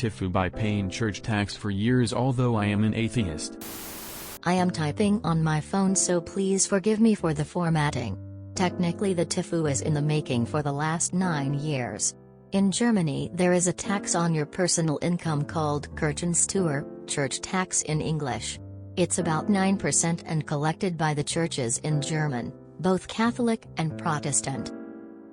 TIFU by paying church tax for years although I am an atheist. I am typing on my phone, so please forgive me for the formatting. Technically the TIFU is in the making for the last 9 years. In Germany there is a tax on your personal income called Kirchensteuer, church tax in English. It's about 9% and collected by the churches in German, both Catholic and Protestant.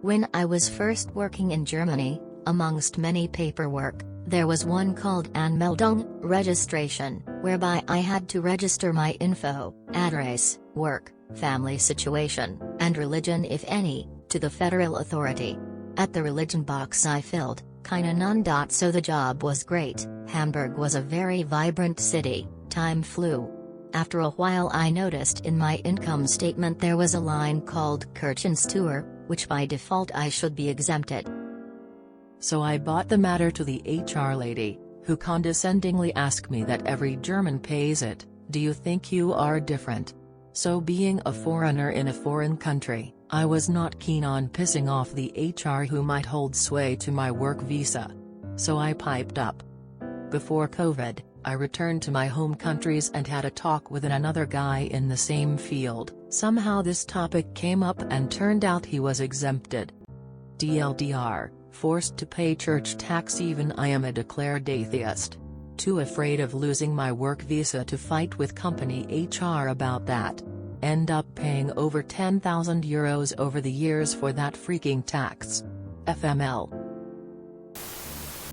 When I was first working in Germany, amongst many paperwork, there was one called Anmeldung, registration, whereby I had to register my info, address, work, family situation, and religion if any, to the federal authority. At the religion box I filled, keine none. So the job was great. Hamburg was a very vibrant city. Time flew. After a while I noticed in my income statement there was a line called Kirchensteuer, which by default I should be exempted. So I brought the matter to the HR lady, who condescendingly asked me that every German pays it. Do you think you are different? So being a foreigner in a foreign country, I was not keen on pissing off the HR who might hold sway to my work visa. So I piped up. Before COVID, I returned to my home countries and had a talk with another guy in the same field. Somehow this topic came up and turned out he was exempted. DLDR, forced to pay church tax even I am a declared atheist. Too afraid of losing my work visa to fight with company HR about that. End up paying over 10,000 euros over the years for that freaking tax. FML.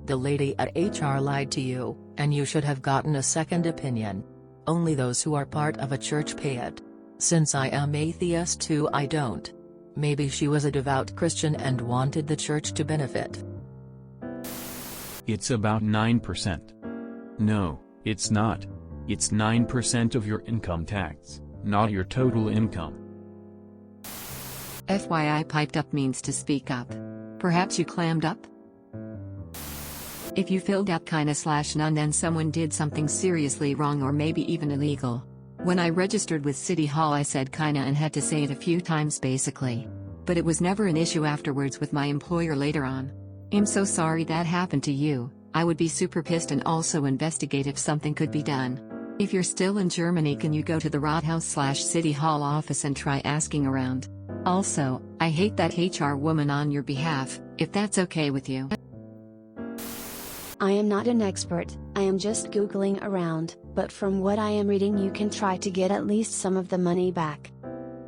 The lady at HR lied to you, and you should have gotten a second opinion. Only those who are part of a church pay it. Since I am atheist too, I don't. Maybe she was a devout Christian and wanted the church to benefit. It's about 9%. No, it's not. It's 9% of your income tax, not your total income. FYI, piped up means to speak up. Perhaps you clammed up? If you filled out kinda/none, then someone did something seriously wrong or maybe even illegal. When I registered with City Hall I said kinda and had to say it a few times basically. But it was never an issue afterwards with my employer later on. I'm so sorry that happened to you. I would be super pissed and also investigate if something could be done. If you're still in Germany, can you go to the Rathaus/City Hall office and try asking around? Also, I hate that HR woman on your behalf, if that's okay with you. I am not an expert, I am just Googling around, but from what I am reading you can try to get at least some of the money back.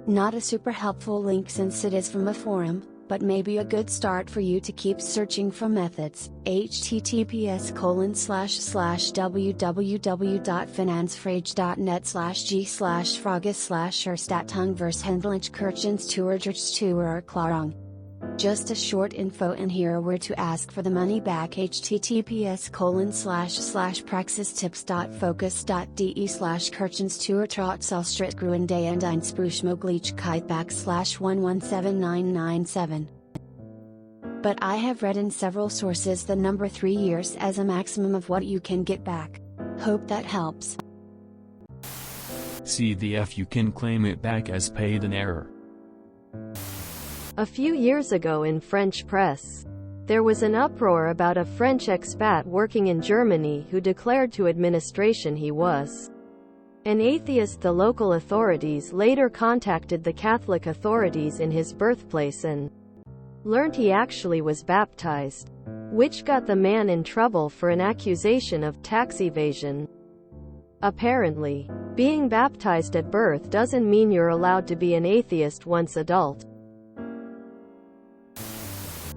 Not a super helpful link since it is from a forum, but maybe a good start for you to keep searching for methods. https://www.finanzfrage.net/g/frage/Erstattung-Verhandlungskirchensteuerklarung. Just a short info in here where to ask for the money back. https://praxistipps.focus.de/Kirchensteuertrotsalstrittgrunde and Einsbuchmöglichkeit /1179997. But I have read in several sources the number 3 years as a maximum of what you can get back. Hope that helps. See the F, you can claim it back as paid in error. A few years ago in French press, there was an uproar about a French expat working in Germany who declared to administration he was an atheist. The local authorities later contacted the Catholic authorities in his birthplace and learned he actually was baptized, which got the man in trouble for an accusation of tax evasion. Apparently, being baptized at birth doesn't mean you're allowed to be an atheist once adult.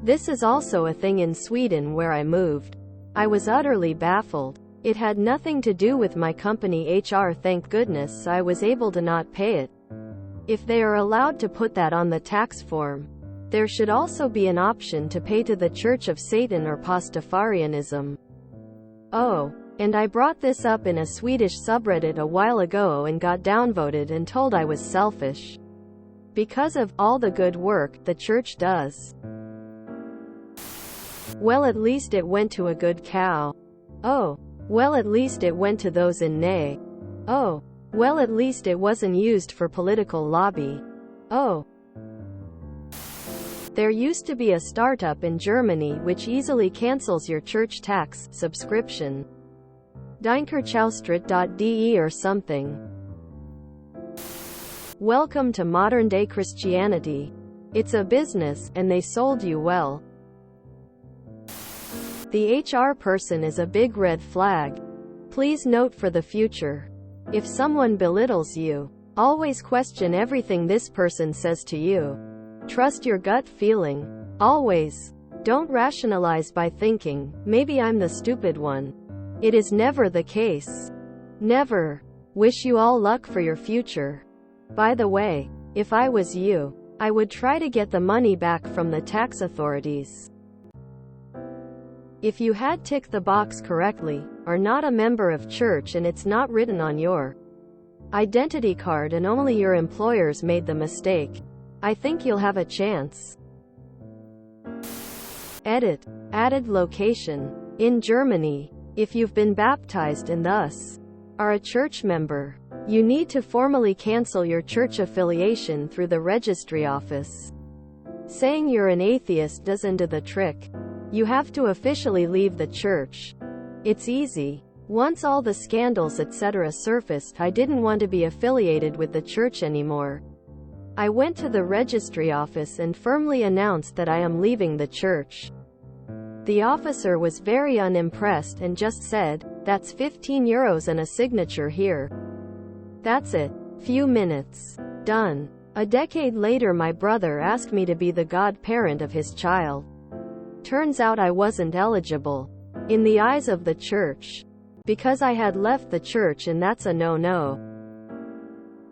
This is also a thing in Sweden where I moved. I was utterly baffled. It had nothing to do with my company HR, thank goodness I was able to not pay it. If they are allowed to put that on the tax form, there should also be an option to pay to the Church of Satan or Pastafarianism. Oh, and I brought this up in a Swedish subreddit a while ago and got downvoted and told I was selfish because of all the good work the church does. Well, at least it went to a good cow. Oh, well, at least it went to those in nay. Oh, well, at least it wasn't used for political lobby. Oh. There used to be a startup in Germany which easily cancels your church tax subscription. Dinkerchaustrit.de or something. Welcome to modern-day Christianity. It's a business, and they sold you well. The HR person is a big red flag. Please note for the future. If someone belittles you, always question everything this person says to you. Trust your gut feeling. Always. Don't rationalize by thinking, maybe I'm the stupid one. It is never the case. Never. Wish you all luck for your future. By the way, if I was you, I would try to get the money back from the tax authorities. If you had ticked the box correctly, are not a member of church and it's not written on your identity card and only your employers made the mistake, I think you'll have a chance. Edit. Added location. In Germany, if you've been baptized and thus are a church member, you need to formally cancel your church affiliation through the registry office. Saying you're an atheist doesn't do the trick. You have to officially leave the church. It's easy. Once all the scandals etc. surfaced, I didn't want to be affiliated with the church anymore. I went to the registry office and firmly announced that I am leaving the church. The officer was very unimpressed and just said, "That's €15 and a signature here." That's it. Few minutes. Done. A decade later my brother asked me to be the godparent of his child. Turns out I wasn't eligible. In the eyes of the church. Because I had left the church, and that's a no-no.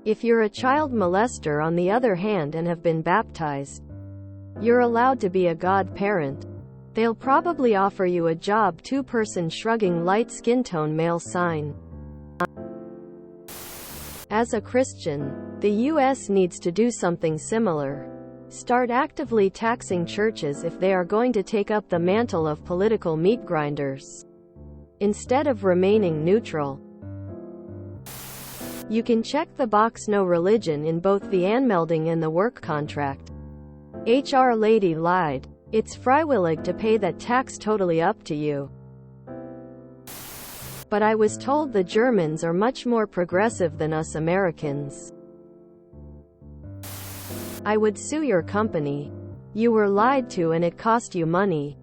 If you're a child molester on the other hand and have been baptized, you're allowed to be a godparent. They'll probably offer you a job. Two-person shrugging light skin tone male sign. As a Christian, the US needs to do something similar. Start actively taxing churches if they are going to take up the mantle of political meat grinders, instead of remaining neutral. You can check the box "No religion" in both the anmelding and the work contract. HR lady lied. It's freiwillig to pay that tax, totally up to you. But I was told the Germans are much more progressive than us Americans. I would sue your company. You were lied to and it cost you money.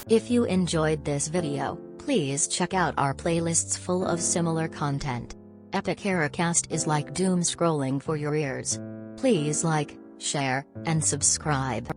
If you enjoyed this video, please check out our playlists full of similar content. Epic Heracast is like doom scrolling for your ears. Please like, share, and subscribe.